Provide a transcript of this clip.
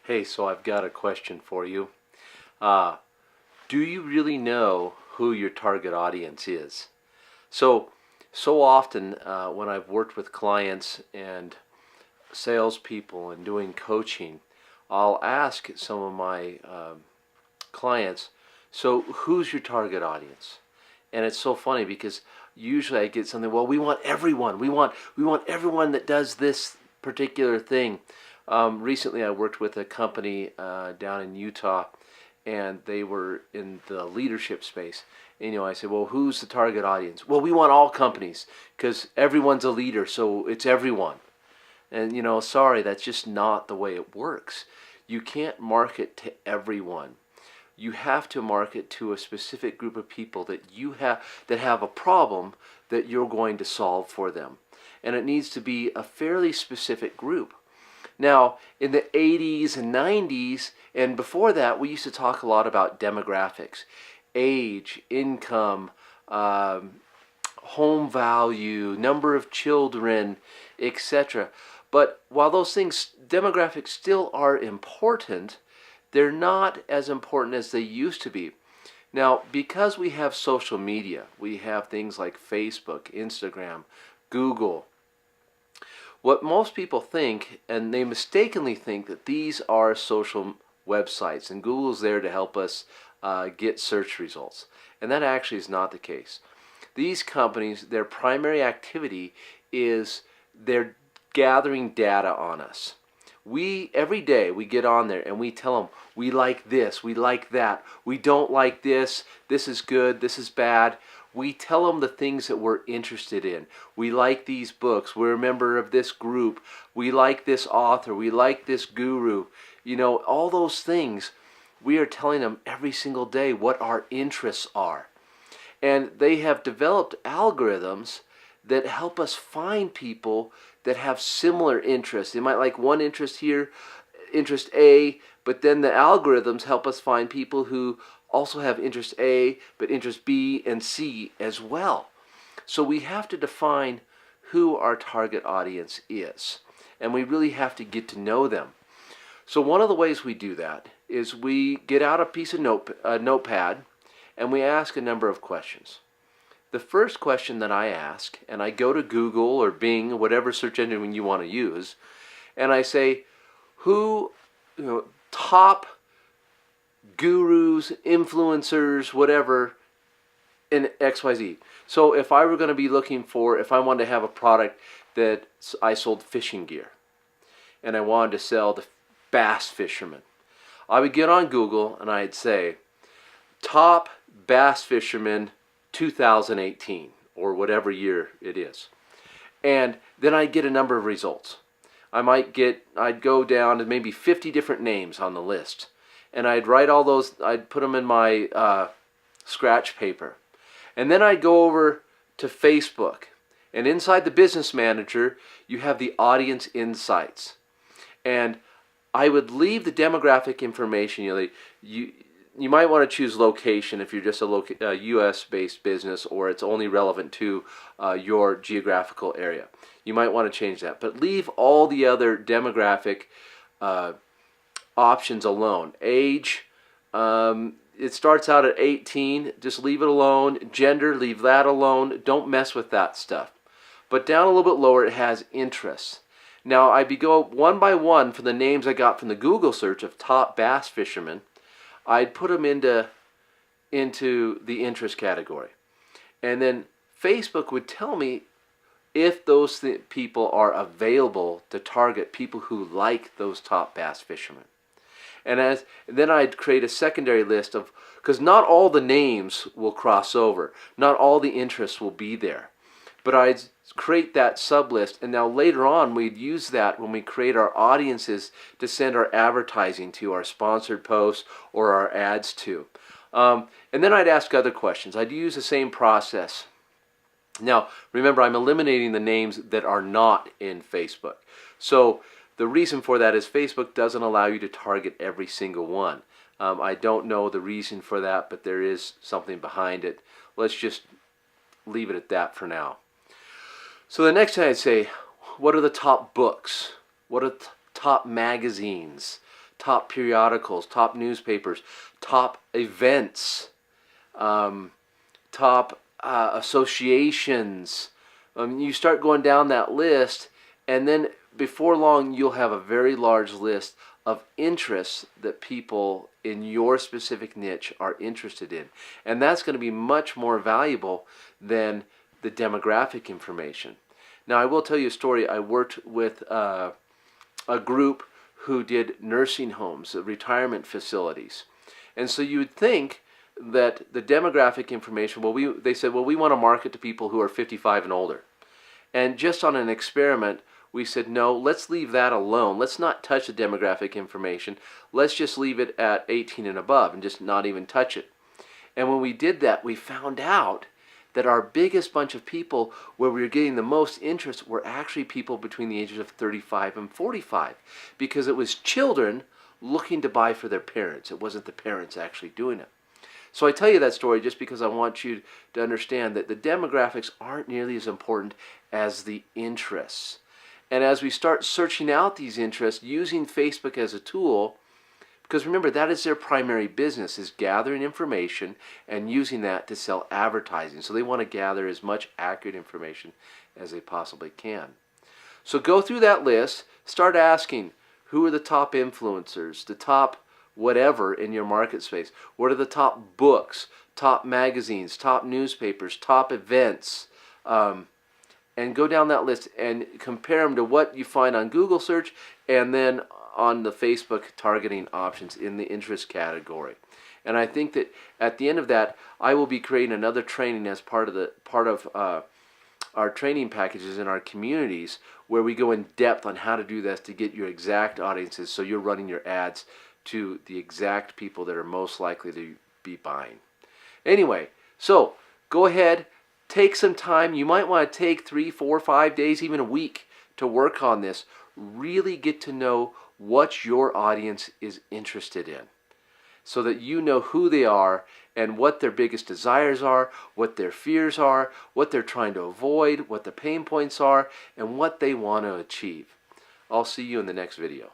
Hey, so I've got a question for you. Uh, do you really know who your target audience is? So, so often when I've worked with clients and salespeople and doing coaching, I'll ask some of my clients, so who's your target audience? And it's so funny because usually I get something, well, we want everyone. We want everyone that does this particular thing. Recently I worked with a company down in Utah, and they were in the leadership space. And, I said, well, who's the target audience? Well, we want all companies because everyone's a leader, so it's everyone. And, sorry, that's just not the way it works. You can't market to everyone. You have to market to a specific group of people that have a problem that you're going to solve for them. And it needs to be a fairly specific group. Now, in the 80s and 90s, and before that, we used to talk a lot about demographics, age, income, home value, number of children, etc. But while those things, demographics still are important, they're not as important as they used to be. Now, because we have social media, we have things like Facebook, Instagram, Google. What most people think, and they mistakenly think, that these are social websites, and Google's there to help us get search results. And that actually is not the case. These companies, their primary activity is they're gathering data on us. Every day we get on there and we tell them, we like this, we like that, we don't like this is good, this is bad. We tell them the things that we're interested in. We like these books, we're a member of this group, we like this author, we like this guru. All those things, we are telling them every single day what our interests are. And they have developed algorithms that help us find people that have similar interests. They might like one interest here, interest A, but then the algorithms help us find people who also have interest A, but interest B and C as well. So we have to define who our target audience is, and we really have to get to know them. So one of the ways we do that is we get out a piece of notepad, and we ask a number of questions. The first question that I ask, and I go to Google or Bing, or whatever search engine you want to use, and I say, who, top gurus, influencers, whatever, in XYZ. So if I were going to be if I wanted to have a product that I sold fishing gear, and I wanted to sell the Bass Fisherman, I would get on Google and I'd say, top Bass Fisherman 2018, or whatever year it is. And then I'd get a number of results. I'd go down to maybe 50 different names on the list. And I'd write all those, I'd put them in my scratch paper. And then I'd go over to Facebook. And inside the Business Manager, you have the Audience Insights. And I would leave the demographic information. You might want to choose location if you're just a U.S.-based business, or it's only relevant to your geographical area. You might want to change that. But leave all the other demographic options alone. Age, it starts out at 18. Just leave it alone. Gender, leave that alone. Don't mess with that stuff. But down a little bit lower, it has interests. Now, I'd go one by one for the names I got from the Google search of top bass fishermen. I'd put them into the interest category. And then Facebook would tell me if those people are available to target people who like those top bass fishermen. And then I'd create a secondary list of, because not all the names will cross over, not all the interests will be there. But I'd create that sub-list, and now later on we'd use that when we create our audiences to send our advertising to, our sponsored posts or our ads to. And then I'd ask other questions. I'd use the same process. Now, remember, I'm eliminating the names that are not in Facebook. So the reason for that is Facebook doesn't allow you to target every single one. I don't know the reason for that, but there is something behind it. Let's just leave it at that for now. So the next thing I'd say, what are the top books? What are the top magazines? top periodicals, top newspapers, top events, top associations. You start going down that list, and then before long you'll have a very large list of interests that people in your specific niche are interested in. And that's going to be much more valuable than the demographic information. Now, I will tell you a story. I worked with a group who did nursing homes, retirement facilities. And so you would think that the demographic information, they said, we want to market to people who are 55 and older. And just on an experiment, we said, no, let's leave that alone. Let's not touch the demographic information. Let's just leave it at 18 and above and just not even touch it. And when we did that, we found out that our biggest bunch of people where we were getting the most interest were actually people between the ages of 35 and 45, because it was children looking to buy for their parents. It wasn't the parents actually doing it. So I tell you that story just because I want you to understand that the demographics aren't nearly as important as the interests. And as we start searching out these interests, using Facebook as a tool, because remember, that is their primary business, is gathering information and using that to sell advertising. So they want to gather as much accurate information as they possibly can. So go through that list, start asking, who are the top influencers, the top whatever in your market space? What are the top books, top magazines, top newspapers, top events? And go down that list and compare them to what you find on Google search and then on the Facebook targeting options in the interest category. And I think that at the end of that, I will be creating another training as part of our training packages in our communities, where we go in depth on how to do this to get your exact audiences, so you're running your ads to the exact people that are most likely to be buying. Anyway, so go ahead, take some time. You might want to take 3, 4, 5 days, even a week to work on this. Really get to know what your audience is interested in, so that you know who they are and what their biggest desires are, what their fears are, what they're trying to avoid, what the pain points are, and what they want to achieve. I'll see you in the next video.